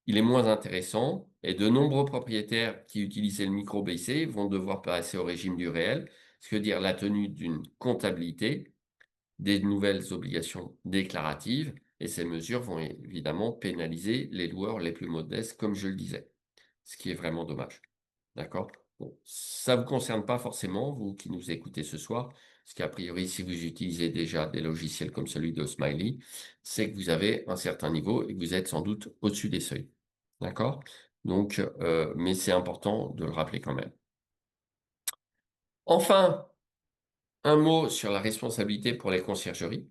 Il est moins intéressant et de nombreux propriétaires qui utilisaient le micro-BIC vont devoir passer au régime du réel, ce qui veut dire la tenue d'une comptabilité, des nouvelles obligations déclaratives, et ces mesures vont évidemment pénaliser les loueurs les plus modestes, comme je le disais, ce qui est vraiment dommage. D'accord? Bon, ça ne vous concerne pas forcément, vous qui nous écoutez ce soir, parce qu'a priori, si vous utilisez déjà des logiciels comme celui de Smiley, c'est que vous avez un certain niveau et que vous êtes sans doute au-dessus des seuils. D'accord? Donc, mais c'est important de le rappeler quand même. Enfin, un mot sur la responsabilité pour les conciergeries,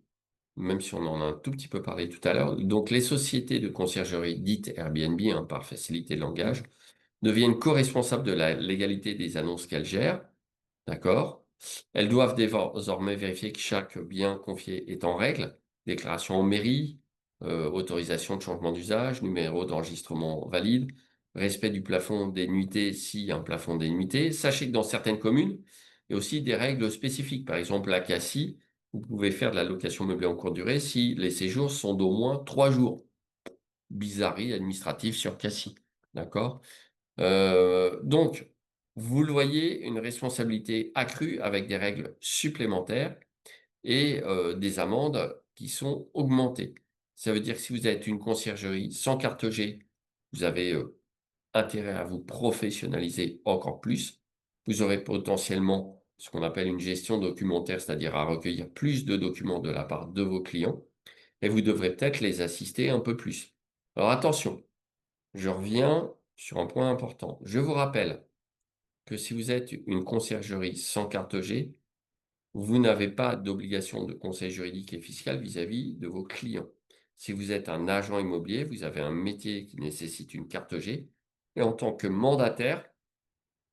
même si on en a un tout petit peu parlé tout à l'heure. Donc, les sociétés de conciergerie dites Airbnb, hein, par facilité de langage, deviennent co-responsables de la légalité des annonces qu'elles gèrent. D'accord? Elles doivent désormais vérifier que chaque bien confié est en règle. Déclaration en mairie, autorisation de changement d'usage, numéro d'enregistrement valide, respect du plafond des nuitées s'il y a un plafond des nuitées. Sachez que dans certaines communes, il y a aussi des règles spécifiques. Par exemple, à Cassis, vous pouvez faire de la location meublée en courte durée si les séjours sont d'au moins 3 jours. Bizarrerie administrative sur Cassis. D'accord? Donc, vous le voyez, une responsabilité accrue avec des règles supplémentaires et des amendes qui sont augmentées. Ça veut dire que si vous êtes une conciergerie sans carte G, vous avez intérêt à vous professionnaliser encore plus. Vous aurez potentiellement ce qu'on appelle une gestion documentaire, c'est-à-dire à recueillir plus de documents de la part de vos clients et vous devrez peut-être les assister un peu plus. Alors attention, je reviens sur un point important. Je vous rappelle que si vous êtes une conciergerie sans carte G, vous n'avez pas d'obligation de conseil juridique et fiscal vis-à-vis de vos clients. Si vous êtes un agent immobilier, vous avez un métier qui nécessite une carte G, et en tant que mandataire,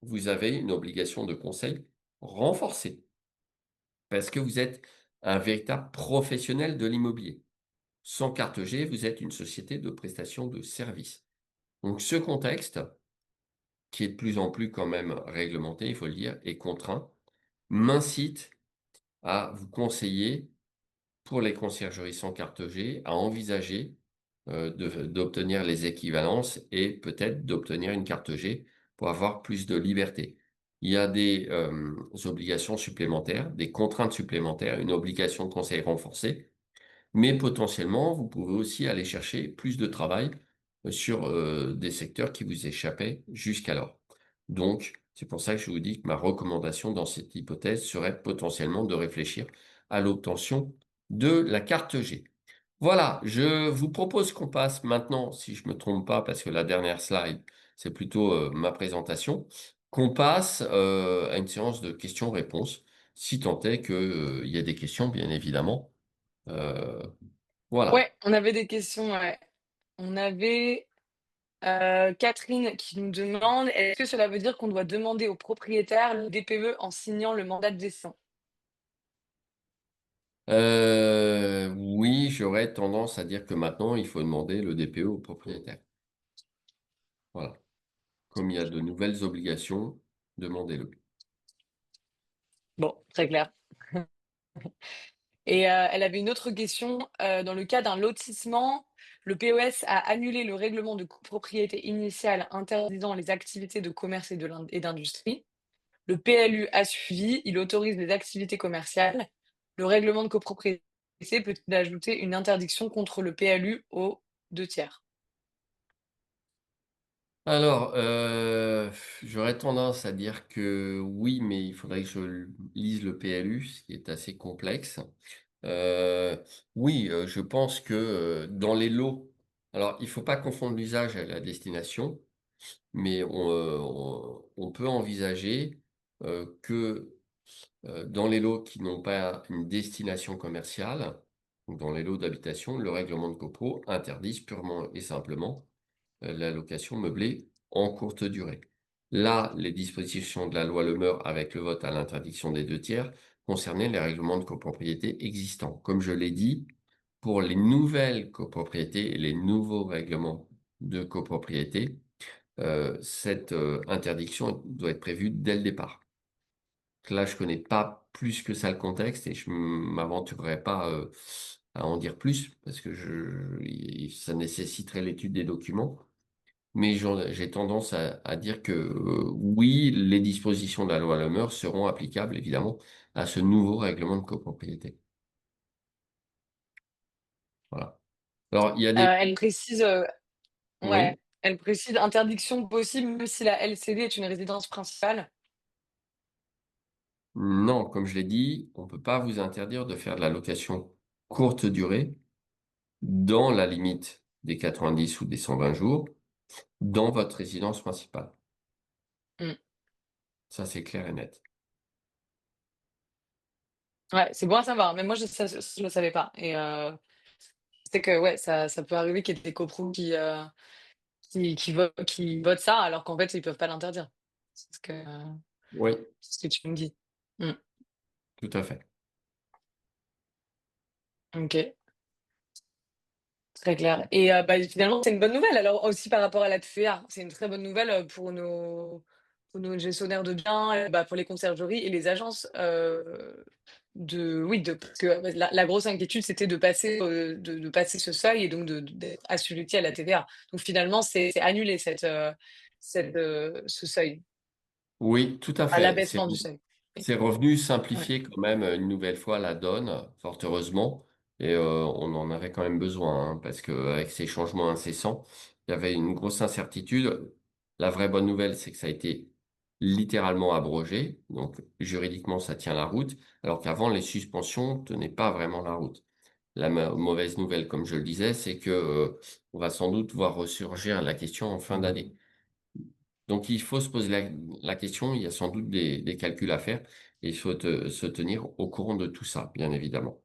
vous avez une obligation de conseil renforcée, parce que vous êtes un véritable professionnel de l'immobilier. Sans carte G, vous êtes une société de prestation de services. Donc ce contexte, qui est de plus en plus quand même réglementé, il faut le dire, et contraint, m'incite à vous conseiller, pour les conciergeries sans carte G, à envisager d'obtenir les équivalences et peut-être d'obtenir une carte G pour avoir plus de liberté. Il y a des obligations supplémentaires, des contraintes supplémentaires, une obligation de conseil renforcée, mais potentiellement, vous pouvez aussi aller chercher plus de travail sur des secteurs qui vous échappaient jusqu'alors. Donc, c'est pour ça que je vous dis que ma recommandation dans cette hypothèse serait potentiellement de réfléchir à l'obtention de la carte G. Voilà, je vous propose qu'on passe maintenant, si je ne me trompe pas, parce que la dernière slide, c'est plutôt ma présentation, qu'on passe à une séance de questions-réponses. si tant est que, il y a des questions, bien évidemment. Heu, voilà. Ouais, on avait des questions, ouais. On avait, Catherine qui nous demande: «Est-ce que cela veut dire qu'on doit demander au propriétaire le DPE en signant le mandat de descente?» Oui, j'aurais tendance à dire que maintenant, il faut demander le DPE au propriétaire. Voilà. Comme il y a de nouvelles obligations, demandez-le. Bon, très clair. Et elle avait une autre question, dans le cas d'un lotissement, le POS a annulé le règlement de copropriété initial interdisant les activités de commerce et d'industrie. Le PLU a suivi, il autorise les activités commerciales. Le règlement de copropriété peut-il ajouter une interdiction contre le PLU aux 2/3? Alors, j'aurais tendance à dire que oui, mais il faudrait que je lise le PLU, ce qui est assez complexe. Heu, oui, je pense que, dans les lots, alors il faut pas confondre l'usage et la destination, mais on peut envisager, que, dans les lots qui n'ont pas une destination commerciale, donc dans les lots d'habitation, le règlement de copro interdise purement et simplement la location meublée en courte durée. Là, les dispositions de la loi Lemeur avec le vote à l'interdiction des 2/3 concernaient les règlements de copropriété existants. Comme je l'ai dit, pour les nouvelles copropriétés et les nouveaux règlements de copropriété, cette, interdiction doit être prévue dès le départ. Là, je connais pas plus que ça le contexte et je m'aventurerai pas, à en dire plus parce que ça nécessiterait l'étude des documents. Mais j'ai tendance à dire que, oui, les dispositions de la loi Le seront applicables évidemment à ce nouveau règlement de copropriété. Voilà. Alors il y a des Elle précise, oui, ouais, elle précise: «Interdiction possible même si la LCD est une résidence principale». non, comme je l'ai dit, on ne peut pas vous interdire de faire de la location courte durée dans la limite des 90 ou des 120 jours dans votre résidence principale. Mmh. Ça, c'est clair et net. Ouais, c'est bon à savoir, mais moi je le savais pas et c'est que ouais, ça peut arriver qu'il y ait des copros qui votent ça alors qu'en fait ils peuvent pas l'interdire. C'est Oui, ce que tu me dis. Mmh. tout à fait. OK, très clair et bah, finalement c'est une bonne nouvelle alors aussi par rapport à la TVA. C'est une très bonne nouvelle, pour nos gestionnaires de biens, bah, pour les conciergeries et les agences, de parce que la grosse inquiétude c'était de passer ce seuil et donc d'être assujetti à la TVA. Donc finalement c'est annulé ce seuil, Oui, tout à à fait. l'abaissement du seuil. Oui, C'est revenu ouais. simplifier quand même, une nouvelle fois la donne, fort heureusement et on en avait quand même besoin, hein, parce qu'avec ces changements incessants, il y avait une grosse incertitude. La vraie bonne nouvelle, c'est que ça a été littéralement abrogé, donc juridiquement, ça tient la route, alors qu'avant, les suspensions tenaient pas vraiment la route. La mauvaise nouvelle, comme je le disais, c'est que, on va sans doute voir ressurgir la question en fin d'année. Donc il faut se poser la question, il y a sans doute des calculs à faire et il faut se tenir au courant de tout ça, bien évidemment.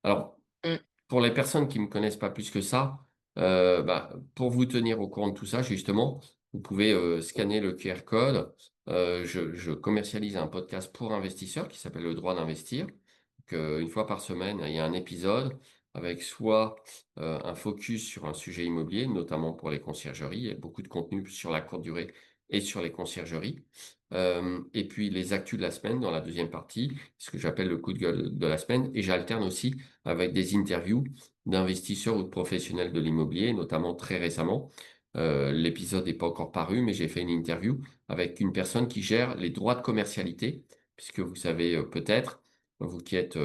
Alors, Mmh. pour les personnes qui me connaissent pas plus que ça, bah, pour vous tenir au courant de tout ça, justement, vous pouvez, scanner le QR code. Je commercialise un podcast pour investisseurs qui s'appelle «Le droit d'investir». Donc, 1 fois par semaine, il y a un épisode avec soit, un focus sur un sujet immobilier, notamment pour les conciergeries. Il y a beaucoup de contenu sur la courte durée et sur les conciergeries. Et puis les actus de la semaine dans la deuxième partie, ce que j'appelle le coup de gueule de la semaine et j'alterne aussi avec des interviews d'investisseurs ou de professionnels de l'immobilier, notamment très récemment. L'épisode n'est pas encore paru, mais j'ai fait une interview avec une personne qui gère les droits de commercialité, puisque vous savez peut-être, vous qui êtes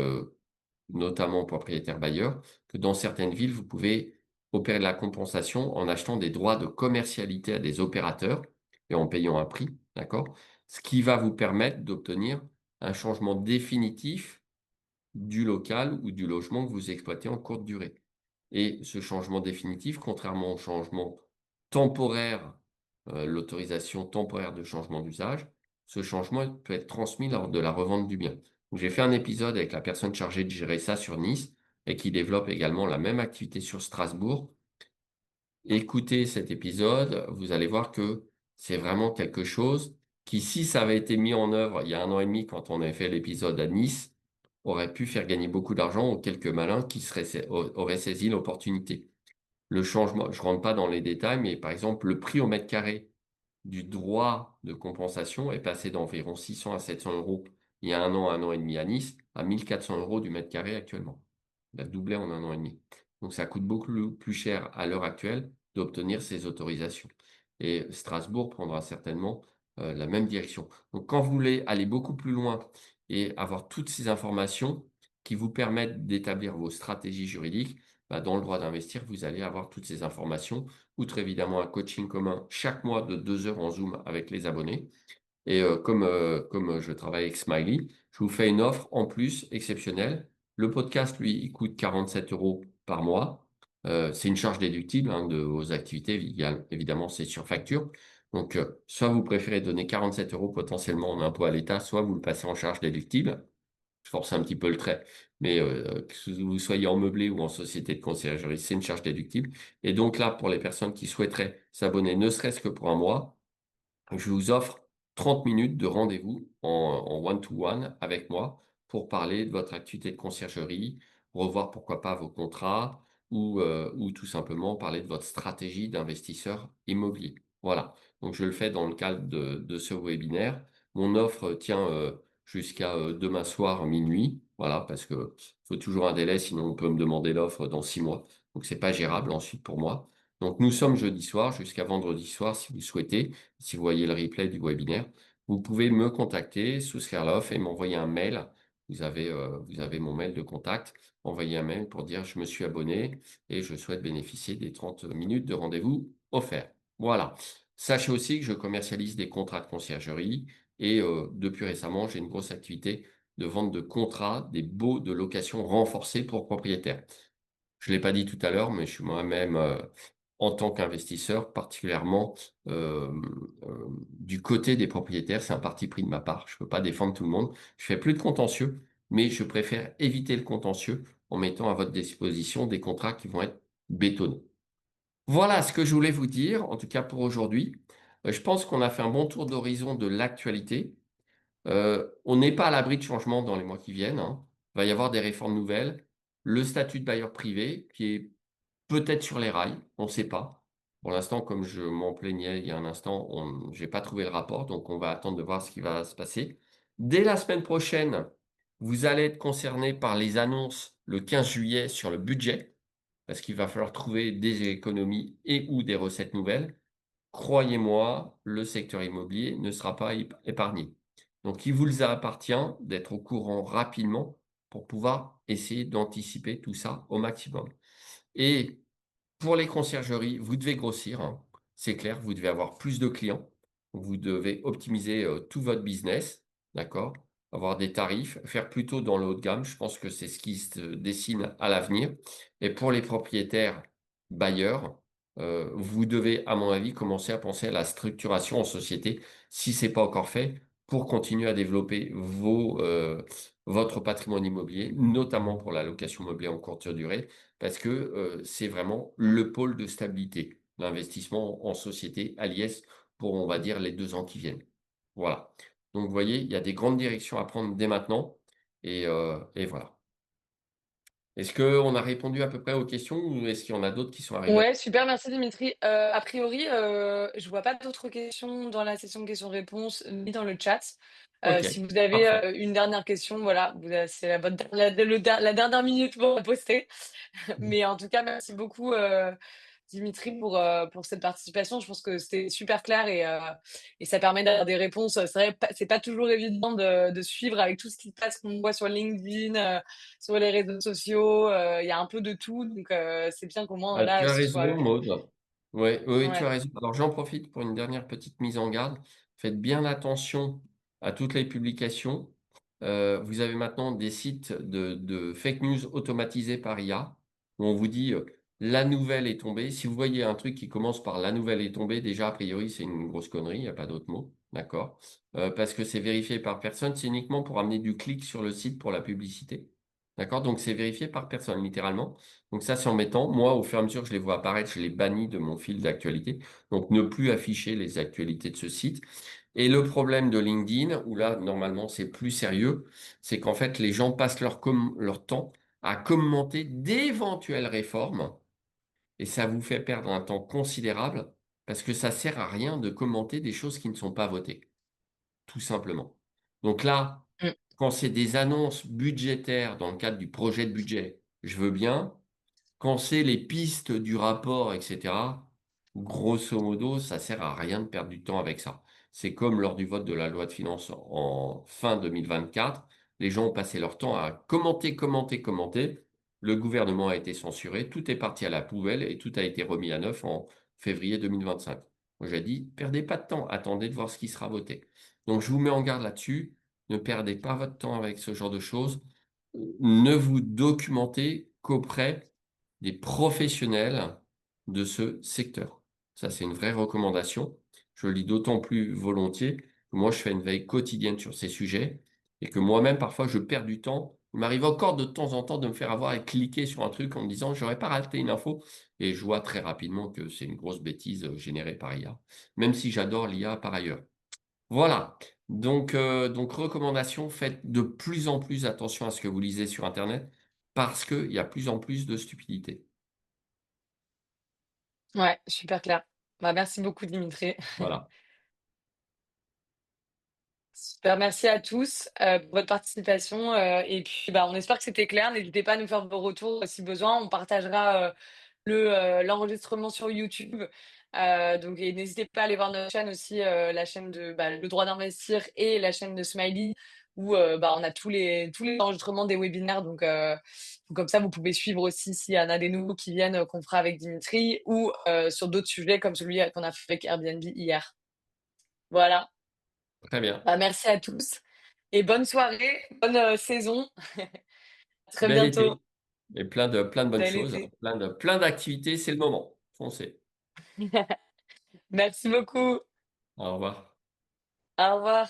notamment propriétaire bailleur, que dans certaines villes, vous pouvez opérer de la compensation en achetant des droits de commercialité à des opérateurs et en payant un prix, d'accord? Ce qui va vous permettre d'obtenir un changement définitif du local ou du logement que vous exploitez en courte durée. Et ce changement définitif, contrairement au changement temporaire, l'autorisation temporaire de changement d'usage, ce changement peut être transmis lors de la revente du bien. où j'ai fait un épisode avec la personne chargée de gérer ça sur Nice et qui développe également la même activité sur Strasbourg. Écoutez cet épisode, vous allez voir que c'est vraiment quelque chose qui, si ça avait été mis en œuvre il y a 1 an et demi quand on avait fait l'épisode à Nice, aurait pu faire gagner beaucoup d'argent aux quelques malins qui auraient saisi l'opportunité. Le changement, je rentre pas dans les détails, mais par exemple, le prix au mètre carré du droit de compensation est passé d'environ 600 à 700 euros il y a 1 an et demi à Nice, à 1 400 euros du mètre carré actuellement. Il a doublé en 1 an et demi. Donc ça coûte beaucoup plus cher à l'heure actuelle d'obtenir ces autorisations. Et Strasbourg prendra certainement la même direction. Donc quand vous voulez aller beaucoup plus loin et avoir toutes ces informations qui vous permettent d'établir vos stratégies juridiques, bah, dans le droit d'investir, vous allez avoir toutes ces informations, outre évidemment un coaching commun chaque mois de 2 heures en Zoom avec les abonnés. Et comme je travaille avec Smiley, je vous fais une offre en plus exceptionnelle. Le podcast, lui, il coûte 47 euros par mois. C'est une charge déductible hein, de vos activités. Évidemment, c'est sur facture. Donc, soit vous préférez donner 47 euros potentiellement en impôt à l'État, soit vous le passez en charge déductible. Je force un petit peu le trait, mais que vous soyez en meublé ou en société de conciergerie, c'est une charge déductible. Et donc là, pour les personnes qui souhaiteraient s'abonner, ne serait-ce que pour un mois, je vous offre 30 minutes de rendez-vous en one-to-one avec moi pour parler de votre activité de conciergerie, revoir pourquoi pas vos contrats ou tout simplement parler de votre stratégie d'investisseur immobilier. Voilà. Donc, je le fais dans le cadre de ce webinaire. Mon offre tient jusqu'à demain soir minuit. Voilà, parce que faut toujours un délai, sinon on peut me demander l'offre dans 6 mois. Donc, c'est pas gérable ensuite pour moi. Donc, nous sommes jeudi soir jusqu'à vendredi soir si vous souhaitez. Si vous voyez le replay du webinaire, vous pouvez me contacter, souscrire l'offre et m'envoyer un mail. Vous avez mon mail de contact. Envoyez un mail pour dire je me suis abonné et je souhaite bénéficier des 30 minutes de rendez-vous offerts. Voilà. Sachez aussi que je commercialise des contrats de conciergerie et depuis récemment, j'ai une grosse activité de vente de contrats, des baux de location renforcés pour propriétaires. Je ne l'ai pas dit tout à l'heure, mais je suis moi-même, en tant qu'investisseur, particulièrement du côté des propriétaires. C'est un parti pris de ma part. Je ne peux pas défendre tout le monde. Je fais plus de contentieux, mais je préfère éviter le contentieux en mettant à votre disposition des contrats qui vont être bétonnés. Voilà ce que je voulais vous dire, en tout cas pour aujourd'hui. Je pense qu'on a fait un bon tour d'horizon de l'actualité. On n'est pas à l'abri de changements dans les mois qui viennent, hein. Il va y avoir des réformes nouvelles. Le statut de bailleur privé, qui est peut-être sur les rails, on ne sait pas. Pour l'instant, comme je m'en plaignais il y a un instant, je n'ai pas trouvé le rapport, donc on va attendre de voir ce qui va se passer. Dès la semaine prochaine, vous allez être concerné par les annonces le 15 juillet sur le budget, parce qu'il va falloir trouver des économies et ou des recettes nouvelles. Croyez-moi, le secteur immobilier ne sera pas épargné. Donc, il vous appartient d'être au courant rapidement pour pouvoir essayer d'anticiper tout ça au maximum. Et pour les conciergeries, vous devez grossir, hein. C'est clair, vous devez avoir plus de clients. Vous devez optimiser tout votre business, d'accord? Avoir des tarifs, faire plutôt dans le haut de gamme. Je pense que c'est ce qui se dessine à l'avenir. Et pour les propriétaires bailleurs, vous devez, à mon avis, commencer à penser à la structuration en société, si c'est pas encore fait, pour continuer à développer votre patrimoine immobilier, notamment pour la location meublée en courte durée parce que c'est vraiment le pôle de stabilité, l'investissement en société à l'IS pour, on va dire, les 2 ans qui viennent. Voilà. Donc, vous voyez, il y a des grandes directions à prendre dès maintenant. Et voilà. Est-ce qu'on a répondu à peu près aux questions ou est-ce qu'il y en a d'autres qui sont arrivées? Ouais, super, merci Dimitri. A priori, je vois pas d'autres questions dans la session de questions-réponses, ni dans le chat. Ok, Si vous avez, parfait. une dernière question, voilà, c'est la bonne la dernière minute pour la poster. Mais en tout cas, merci beaucoup, Dimitri pour cette participation. Je pense que c'était super clair et ça permet d'avoir des réponses. C'est vrai, c'est pas toujours évident de suivre avec tout ce qui se passe, qu'on voit sur LinkedIn, sur les réseaux sociaux. Il y a un peu de tout, donc c'est bien qu'au moins Ah, tu là, as ce soit raison, Maud. Ouais, oui, oui, tu as ouais. raison. Alors, j'en profite pour une dernière petite mise en garde. Faites bien attention à toutes les publications. Vous avez maintenant des sites de fake news automatisés par IA où on vous dit La nouvelle est tombée. Si vous voyez un truc qui commence par la nouvelle est tombée, déjà, a priori, c'est une grosse connerie, il y a pas d'autre mot, d'accord? Parce que c'est vérifié par personne, c'est uniquement pour amener du clic sur le site pour la publicité. D'accord? Donc c'est vérifié par personne, littéralement. Donc ça, c'est embêtant. Moi, au fur et à mesure que je les vois apparaître, je les bannis de mon fil d'actualité. Donc ne plus afficher les actualités de ce site. Et le problème de LinkedIn, où là, normalement, c'est plus sérieux, c'est qu'en fait, les gens passent leur temps à commenter d'éventuelles réformes et ça vous fait perdre un temps considérable parce que ça sert à rien de commenter des choses qui ne sont pas votées, tout simplement. Donc là, Mmh. quand c'est des annonces budgétaires dans le cadre du projet de budget, je veux bien. Quand c'est les pistes du rapport, etc., grosso modo, ça sert à rien de perdre du temps avec ça. C'est comme lors du vote de la loi de finances en fin 2024. Les gens ont passé leur temps à commenter, commenter, commenter. Le gouvernement a été censuré, tout est parti à la poubelle et tout a été remis à neuf en février 2025. Moi, j'ai dit, perdez pas de temps, attendez de voir ce qui sera voté. Donc, je vous mets en garde là-dessus. Ne perdez pas votre temps avec ce genre de choses. Ne vous documentez qu'auprès des professionnels de ce secteur. Ça, c'est une vraie recommandation. Je le lis d'autant plus volontiers que moi, je fais une veille quotidienne sur ces sujets et que moi-même, parfois, je perds du temps. Il m'arrive encore de temps en temps de me faire avoir et cliquer sur un truc en me disant, j'aurais pas raté une info. Et je vois très rapidement que c'est une grosse bêtise générée par IA, même si j'adore l'IA par ailleurs. Voilà. Donc recommandation, faites de plus en plus attention à ce que vous lisez sur Internet parce qu'il y a plus en plus de stupidité. Ouais, super clair. Bah, merci beaucoup Dimitri. Voilà. Super, merci à tous, pour votre participation, et puis, bah, on espère que c'était clair. N'hésitez pas à nous faire vos retours, si besoin. On partagera, l'enregistrement sur YouTube, donc et n'hésitez pas à aller voir notre chaîne aussi, la chaîne de, bah, Le Droit d'Investir et la chaîne de Smiley où, bah, on a tous les enregistrements des webinaires donc comme ça vous pouvez suivre aussi s'il y en a des nouveaux qui viennent, qu'on fera avec Dimitri ou, sur d'autres sujets comme celui, qu'on a fait avec Airbnb hier. Voilà. Très bien. Bah, merci à tous et bonne soirée, bonne, saison. À très Bel bientôt. été et plein de bonnes Bel choses, été. plein d'activités, c'est le moment. Foncez. Merci beaucoup. Au revoir. Au revoir.